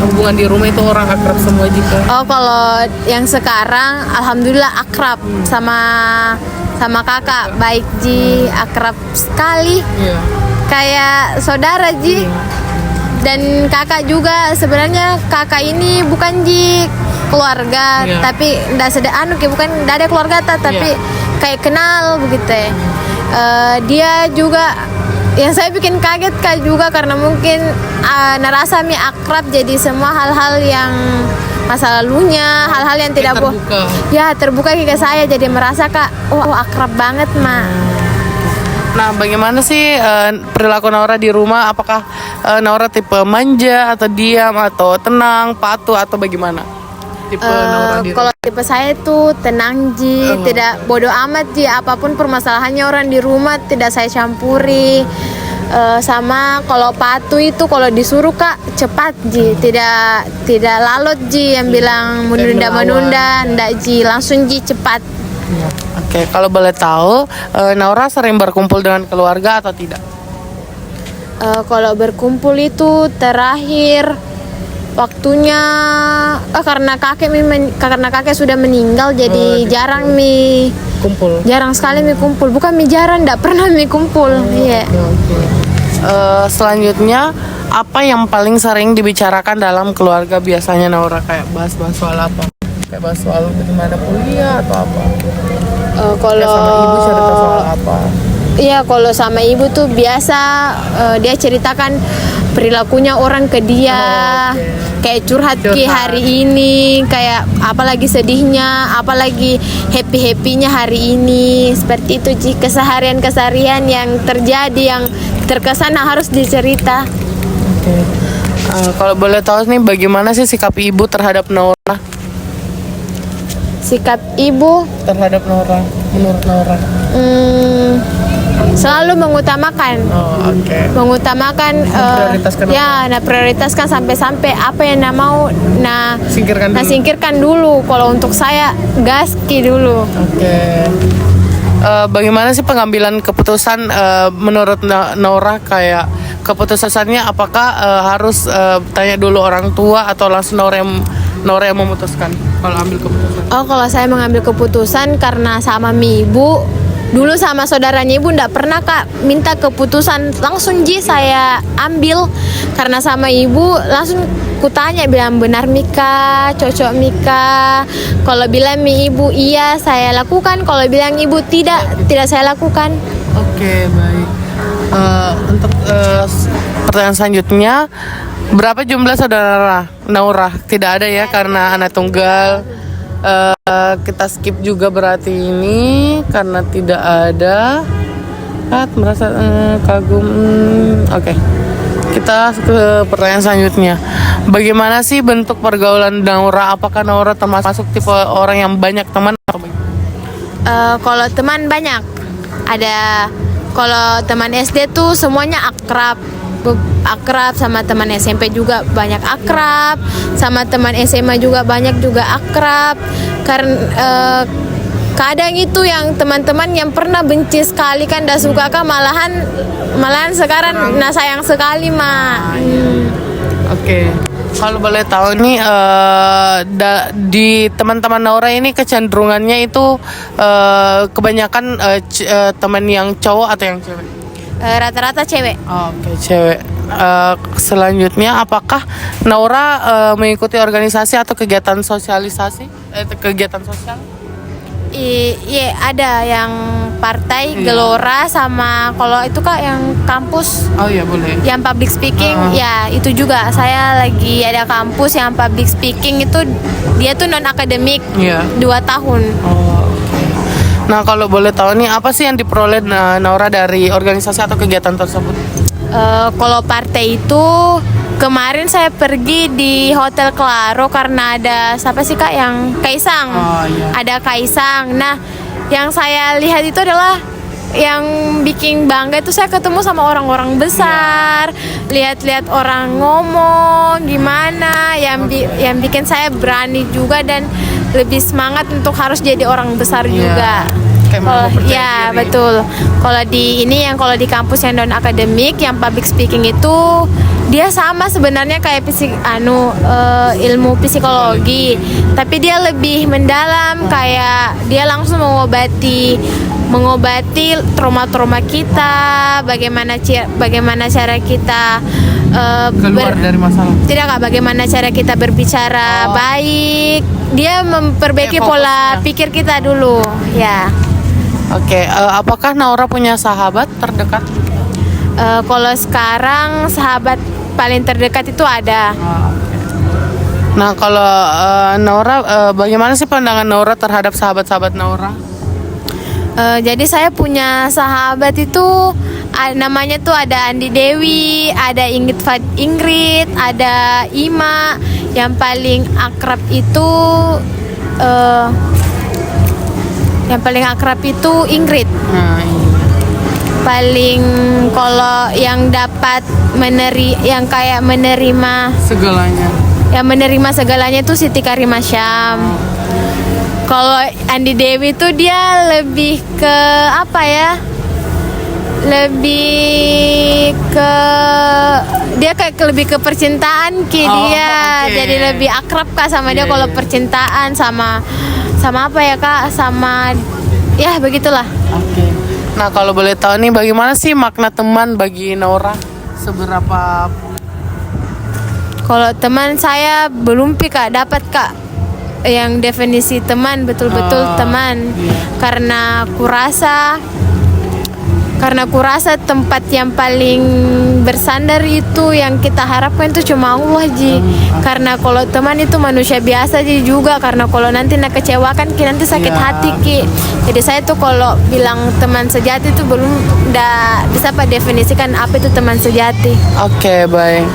hubungan di rumah itu orang akrab semua juga. kalau yang sekarang alhamdulillah akrab sama kakak, baik Ji, akrab sekali. Iya. Kayak saudara Ji. Dan kakak juga, sebenarnya kakak ini bukan Ji keluarga, Iya. tapi bukan ndak ada keluarga tapi kayak kenal begitu ya. Dia juga yang saya bikin kaget Kak juga, karena mungkin narasa mi akrab, jadi semua hal-hal yang masa lalunya, hal-hal yang tidak terbuka ke saya, jadi merasa Kak, akrab banget Ma. Nah, bagaimana sih perilaku Naura di rumah? Apakah Naura tipe manja atau diam atau tenang, patuh atau bagaimana? Tipe Naura di rumah. Kalau tipe saya tuh tenang Ji, tidak bodoh amat Ji, apapun permasalahannya orang di rumah tidak saya campuri. Sama kalau patuh itu kalau disuruh Kak cepat Ji, tidak lalot Ji yang bilang menunda, ndak Ji, langsung Ji cepat. Oke, kalau boleh tahu, Naura sering berkumpul dengan keluarga atau tidak? Kalau berkumpul itu terakhir waktunya karena kakek sudah meninggal, jadi jarang sekali kumpul. Bukan jarang, ndak pernah kumpul. Iya. Selanjutnya, apa yang paling sering dibicarakan dalam keluarga biasanya Naura? Kayak bahas soal apa? Kayak bahas soal bagaimana kuliah atau apa? Kalau sama ibu cerita soal apa? Iya, kalau sama ibu tuh biasa dia ceritakan perilakunya orang ke dia, kayak curhat Ki hari ini, kayak apalagi sedihnya, apalagi happy-happynya hari ini, seperti itu Ji, keseharian yang terjadi yang terkesan harus dicerita. Kalau boleh tahu nih, bagaimana sih sikap ibu terhadap Naura? Sikap ibu Terhadap Naura, menurut Naura? Selalu mengutamakan, prioritaskan sampai apa yang mau, singkirkan dulu. Kalau untuk saya gaski dulu. Bagaimana sih pengambilan keputusan menurut Naura? Kayak keputusannya apakah harus tanya dulu orang tua atau langsung Naura yang memutuskan kalau ambil keputusan? Kalau saya mengambil keputusan karena sama ibu, dulu sama saudaranya ibu ndak pernah Kak minta keputusan, langsung Ji saya ambil. Karena sama ibu langsung kutanya, bilang benar Mika, cocok Mika. Kalau bilang ibu iya saya lakukan, kalau bilang ibu tidak saya lakukan. Oke, baik. Untuk pertanyaan selanjutnya, berapa jumlah saudara Naura? Tidak ada ya, karena anak tunggal. Kita skip juga berarti ini karena tidak ada. Merasa kagum. Oke. Kita ke pertanyaan selanjutnya. Bagaimana sih bentuk pergaulan Naura? Apakah Naura termasuk tipe orang yang banyak teman atau bagaimana? Kalau teman banyak. Ada, kalau teman SD tuh semuanya akrab sama teman SMP juga banyak akrab, sama teman SMA juga banyak akrab. Karena kadang itu yang teman-teman yang pernah benci sekali kan dah suka kan, malahan sekarang sayang sekali Oke. Kalau boleh tahu nih di teman-teman Naura ini kecenderungannya itu kebanyakan teman yang cowok atau yang cewek? Rata-rata cewek. Oke, cewek. Selanjutnya, apakah Naura mengikuti organisasi atau kegiatan sosialisasi? Kegiatan sosial? Iya, ada yang partai, Gelora, sama kalau itu Kak yang kampus. Oh iya, boleh. Yang public speaking, ya itu juga. Saya lagi ada kampus yang public speaking itu dia tuh non akademik, 2 tahun. Oh, oke. Nah, kalau boleh tahu nih, apa sih yang diperoleh Naura dari organisasi atau kegiatan tersebut? Kalau partai itu kemarin saya pergi di Hotel Claro karena ada siapa sih Kak yang Kaisang. Oh, iya. Ada Kaisang. Nah, yang saya lihat itu adalah yang bikin bangga itu saya ketemu sama orang-orang besar, lihat-lihat orang ngomong gimana, yang bikin saya berani juga dan lebih semangat untuk harus jadi orang besar juga. Ya betul. Kalau di ini kalau di kampus yang non akademik yang public speaking itu dia sama sebenarnya kayak ilmu psikologi, tapi dia lebih mendalam, kayak dia langsung mengobati trauma-trauma kita, bagaimana cara kita keluar dari masalah. Tidak Kak, bagaimana cara kita berbicara baik. Dia memperbaiki pola pikir kita dulu, ya. Oke, apakah Naura punya sahabat terdekat? Kalau sekarang sahabat paling terdekat itu ada. Nah, kalau Naura, bagaimana sih pandangan Naura terhadap sahabat-sahabat Naura? Jadi saya punya sahabat itu namanya tuh ada Andi Dewi, ada Ingrid, ada Ima. Yang paling akrab itu Ingrid. Paling kalau yang dapat menerima segalanya. Yang menerima segalanya itu Siti Karimah Syam. Kalau Andi Dewi tuh dia lebih ke apa ya? Lebih ke percintaan dia. Okay. Jadi lebih akrab Kak sama dia kalau percintaan sama apa ya Kak? Sama ya begitulah. Oke. Nah, kalau boleh tahu nih bagaimana sih makna teman bagi Naura? Seberapa? Kalau teman saya belum Kak dapat Kak yang definisi teman betul-betul teman. Karena kurasa tempat yang paling bersandar itu yang kita harapkan itu cuma Allah Ji. Karena kalau teman itu manusia biasa Ji juga. Karena kalau nanti nak kecewakan Ki nanti sakit hati Ki. Jadi saya tuh kalau bilang teman sejati itu belum bisa definisikan apa itu teman sejati. Oke, baik.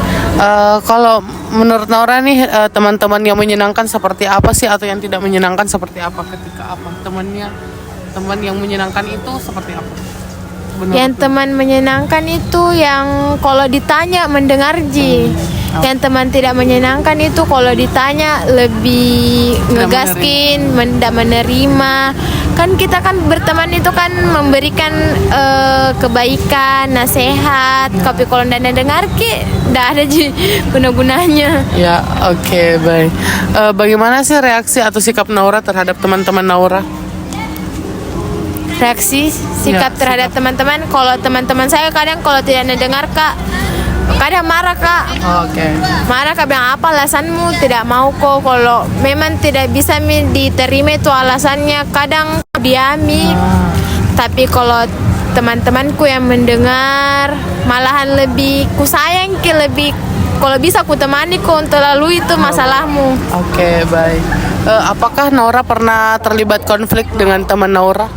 Kalau menurut Naura nih teman-teman yang menyenangkan seperti apa sih atau yang tidak menyenangkan seperti apa ketika apa? Teman yang menyenangkan itu seperti apa? Yang teman menyenangkan itu yang kalau ditanya mendengar Ji. Yang teman tidak menyenangkan itu kalau ditanya lebih ngegaskin, tidak menerima. Kan kita kan berteman itu kan memberikan kebaikan, nasihat. Tapi kalau tidak dengar Ki, tidak ada Ji guna-gunanya. Ya, oke, baik. Bagaimana sih reaksi atau sikap Naura terhadap teman-teman Naura? Reaksi sikap terhadap teman-teman, kalau teman-teman saya kadang kalau tidak mendengar Kak, kadang marah Kak. Marah Kak, bilang apa alasanmu tidak mau kok, kalau memang tidak bisa diterima itu alasannya, kadang diami. Tapi kalau teman-temanku yang mendengar malahan lebih ku sayang Ki, lebih kalau bisa ku temani ku untuk lalui itu masalahmu. Oke, baik. Apakah Naura pernah terlibat konflik dengan teman Naura?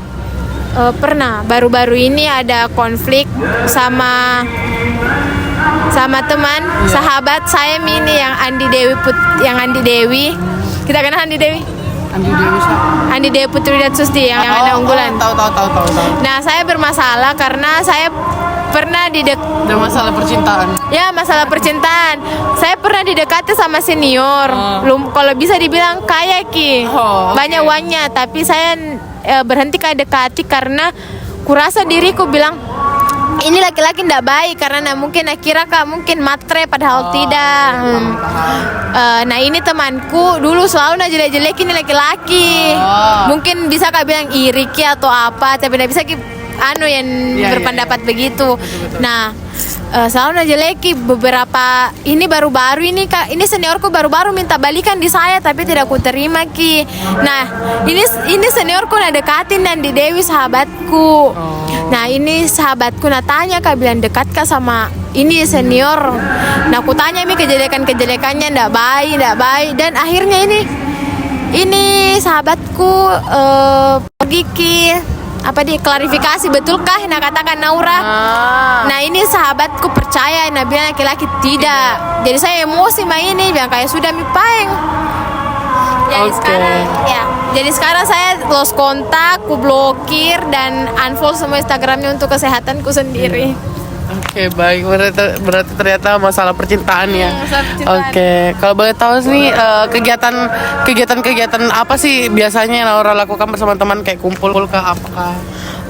Pernah, baru-baru ini ada konflik sama teman sahabat saya ini yang Andi Dewi. Kita kenal Andi Dewi? Andi Dewi Putri Datsusdi yang ada unggulan. Tahu. Nah, saya bermasalah karena saya pernah ada masalah percintaan. Ya, masalah percintaan. Saya pernah didekati sama senior. Kalau bisa dibilang kaya Ki. Banyak uangnya, tapi saya berhenti kayak dekati karena kurasa diriku bilang ini laki-laki ndak baik karena mungkin kira kak mungkin matre padahal tidak. Nah ini temanku dulu selalu jelek-jelekin ini laki-laki. Mungkin bisa kak bilang iri ki atau apa, tapi tidak bisa ki yang berpendapat begitu. Nah selalu jeleki beberapa ini baru-baru ini kak, ini seniorku baru-baru minta balikan di saya tapi tidak ku terima ki. Nah ini seniorku dekatin dan di Dewi sahabatku. Nah ini sahabatku tanya kak bilang dekat kak sama ini senior. Nah aku tanya ini kejelekannya ndak baik dan akhirnya ini sahabatku pergi ki klarifikasi betulkah katakan Naura. Nah ini sahabatku percaya, nah bilang laki-laki tidak. Jadi saya emosi ini bilang kayak sudah mipaeng. Jadi sekarang saya lost kontak, ku blokir dan unfollow semua Instagramnya untuk kesehatanku sendiri. Oke, baik. Berarti ternyata masalah percintaan ya. Oke, kalau boleh tahu sih kegiatan apa sih biasanya Naura lakukan bersama teman, kayak kumpul kah apakah?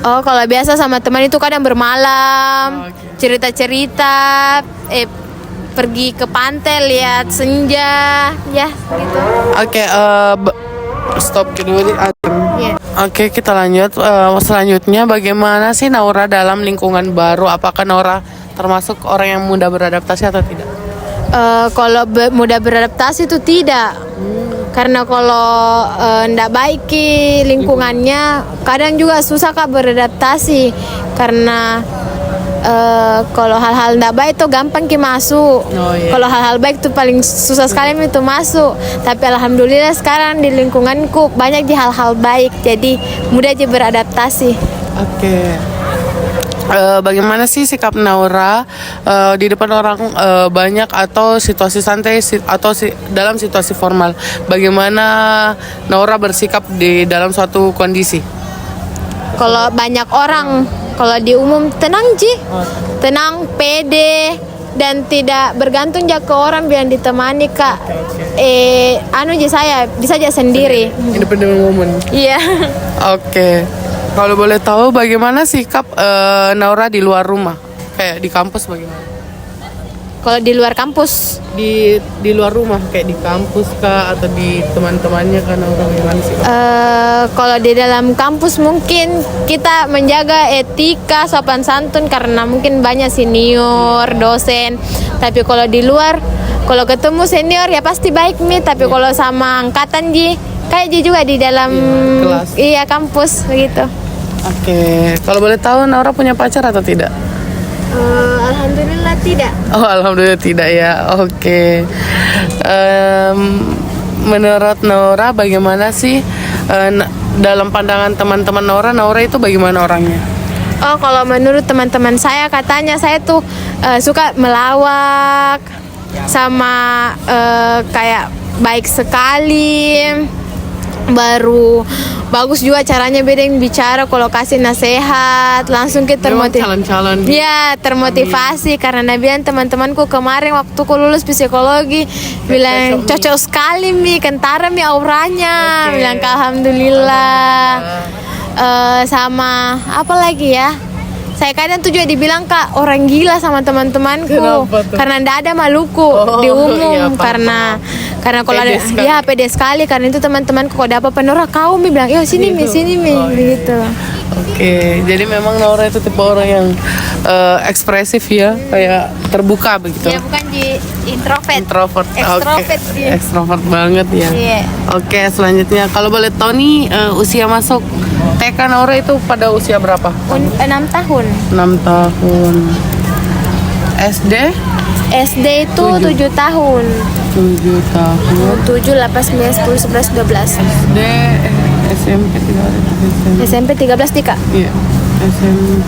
Oh, kalau biasa sama teman itu kadang bermalam, cerita-cerita, pergi ke pantai lihat senja, ya gitu. Oke, stop dulu. Oke, kita lanjut. Selanjutnya, bagaimana sih Naura dalam lingkungan baru? Apakah Naura termasuk orang yang mudah beradaptasi atau tidak? Kalau mudah beradaptasi itu tidak. Karena kalau ndak baik lingkungannya, kadang juga susah kak beradaptasi. Karena kalau hal-hal ndak baik tuh gampang masuk. Kalau hal-hal baik tuh paling susah sekali itu masuk. Tapi alhamdulillah sekarang di lingkunganku banyak hal-hal baik, jadi mudah aja beradaptasi. Oke. Bagaimana sih sikap Naura di depan orang banyak atau situasi santai atau dalam situasi formal? Bagaimana Naura bersikap di dalam suatu kondisi? Kalau banyak orang, kalau di umum tenang tenang, pede dan tidak bergantung ke orang biar ditemani kak. Saya bisa aja sendiri. Independent woman. Iya. Oke. Kalau boleh tahu bagaimana sikap Naura di luar rumah? Kayak di kampus bagaimana? Kalau di luar kampus? Di luar rumah, kayak di kampus kah atau di teman-temannya kan Naura bagaimana sih? Kalau di dalam kampus mungkin kita menjaga etika sopan santun karena mungkin banyak senior, dosen. Tapi kalau di luar, kalau ketemu senior ya pasti baik tapi kalau sama angkatan kayak juga di dalam kelas. Iya kampus begitu. Oke, kalau boleh tahu Naura punya pacar atau tidak? Alhamdulillah tidak. Oh, alhamdulillah tidak ya. Oke. Menurut Naura bagaimana sih dalam pandangan teman-teman Naura itu bagaimana orangnya? Oh, kalau menurut teman-teman saya katanya saya tuh suka melawak sama kayak baik sekali. Baru bagus juga caranya beda yang bicara, kalau kasih nasihat langsung kita calon-calon. Ya, termotivasi karena Nabian teman-temanku kemarin waktu ku lulus psikologi bilang cocok sekali kentara auranya. Bilang alhamdulillah. Sama apa lagi ya? Saya kadang tuh juga dibilang kak orang gila sama teman-temanku karena ndak ada Maluku di umum. Karena kalau ada dia pede sekali karena itu teman-temanku kalau ada apa Naura kau bilang yo sini begitu. Oke, jadi memang Naura itu tipe orang yang ekspresif ya, kayak terbuka begitu. Ya bukan introvert. Extrovert. Extrovert banget ya. Oke, selanjutnya kalau boleh tahu nih usia masuk TK Naura itu pada usia berapa? 6 tahun. 6 tahun. SD? SD itu 7 tahun. 7 tahun. 7, 8, 9, 10, 11, 12. SD, SMP 13. SMP 13 Tika. Iya. SMP.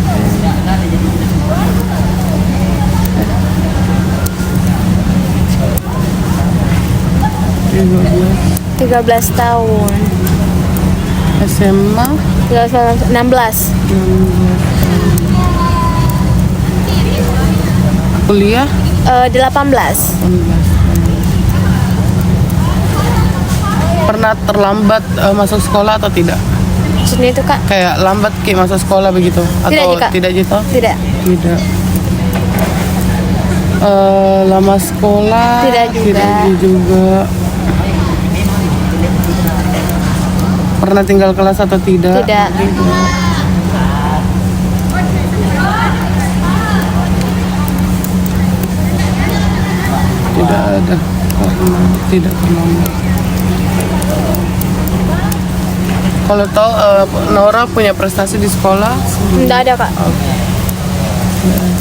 13 tahun. SMA 16. Kuliah 18. Pernah terlambat masuk sekolah atau tidak? Maksudnya itu kak? Kayak lambat masuk sekolah begitu atau Kak. tidak gitu? Tidak. tidak. Lama sekolah Tidak juga. juga. Pernah tinggal kelas atau tidak? Tidak. Tidak ada. Karena tidak terlambat. Kalau tahu Nora punya prestasi di sekolah? Tidak ada kak.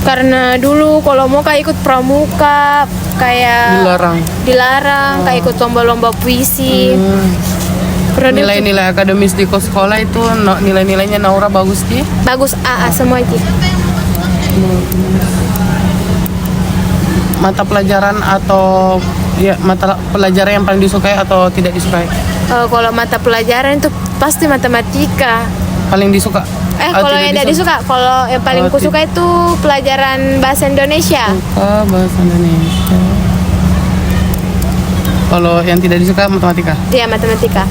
Karena dulu kalau mau kayak ikut pramuka kayak Dilarang. kayak ikut lomba-lomba puisi. Pernah ikut- Nilai-nilai akademis di sekolah itu nilai-nilainya Naura bagus di? bagus AA semua Ji. Mata pelajaran atau ya mata pelajaran yang paling disukai atau tidak disukai? Kalau mata pelajaran itu pasti matematika. Paling disuka? Kalau yang tidak disuka, kalau yang paling kusuka itu pelajaran bahasa Indonesia. Suka bahasa Indonesia. Kalau yang tidak disuka matematika? Iya, matematika.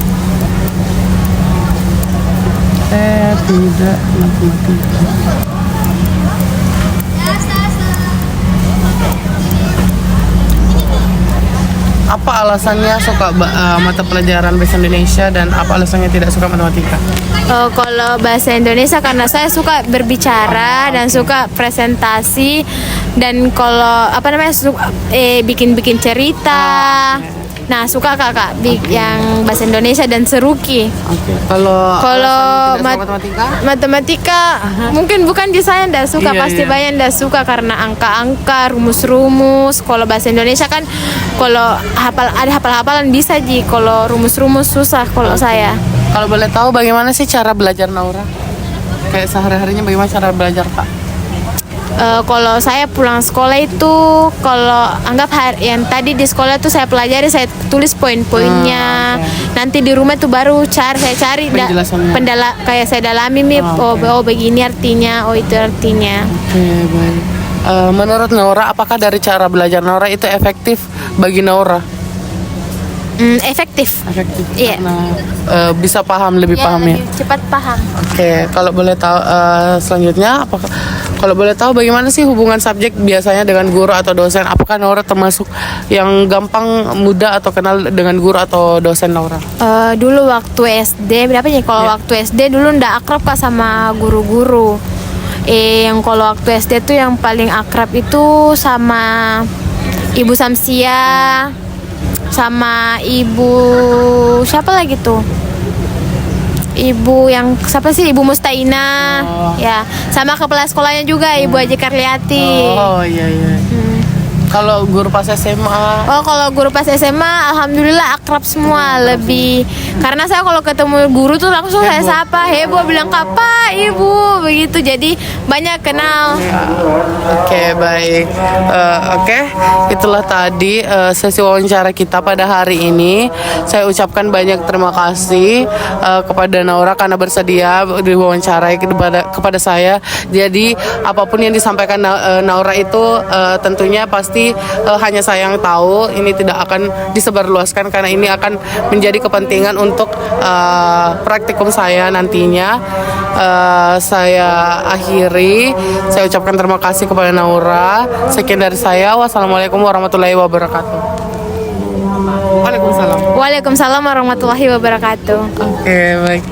Tidak matematika. Apa alasannya suka mata pelajaran bahasa Indonesia dan apa alasannya tidak suka matematika? Kalau bahasa Indonesia karena saya suka berbicara dan suka presentasi, dan kalau bikin cerita. Nah, suka kakak yang bahasa Indonesia dan seruki. Oke. Kalau alasannya tidak suka matematika mungkin bukan di saya ndak suka, Iya, pasti iya. banyak ndak suka karena angka-angka, rumus-rumus. Kalau bahasa Indonesia kan kalau hafal-hafalan bisa Ji, kalau rumus-rumus susah kalau saya. Kalau boleh tahu bagaimana sih cara belajar Naura? Kayak sehari-harinya bagaimana cara belajar Kak? Kalau saya pulang sekolah itu, kalau anggap yang tadi di sekolah tuh saya pelajari, saya tulis poin-poinnya. Nanti di rumah tuh baru saya cari Penjelasannya. kayak saya dalami begini artinya, itu artinya. Oke, baik. Menurut Naura, apakah dari cara belajar Naura itu efektif bagi Naura? Efektif. Efektif. Iya. Karena bisa lebih paham ya. Lebih cepat paham. Oke, kalau boleh tahu selanjutnya, kalau boleh tahu bagaimana sih hubungan subjek biasanya dengan guru atau dosen? Apakah Naura termasuk yang gampang mudah atau kenal dengan guru atau dosen Naura? Dulu waktu SD berapa nih? Kalau waktu SD dulu ndak akrab kak sama guru-guru. Yang kalau waktu SD tuh yang paling akrab itu sama Ibu Samsia, sama Ibu siapa lagi tuh? Ibu yang siapa sih? Ibu Mustaina. Ya, sama kepala sekolahnya juga Ibu Haji Karliati. Oh iya. Kalau guru pas SMA? Kalau guru pas SMA alhamdulillah akrab semua, lebih karena saya kalau ketemu guru tuh langsung saya sapa, heboh, bilang "Kapa, Ibu," begitu. Jadi banyak kenal. Oke, baik. Oke, itulah tadi sesi wawancara kita pada hari ini. Saya ucapkan banyak terima kasih kepada Naura karena bersedia diwawancarai kepada saya. Jadi apapun yang disampaikan Naura itu tentunya pasti hanya saya yang tahu. Ini tidak akan disebarluaskan karena ini akan menjadi kepentingan untuk praktikum saya nantinya. Saya akhiri. Saya ucapkan terima kasih kepada Naura. Sekian dari saya. Wassalamualaikum warahmatullahi wabarakatuh. Waalaikumsalam. Waalaikumsalam warahmatullahi wabarakatuh. Oke, baik.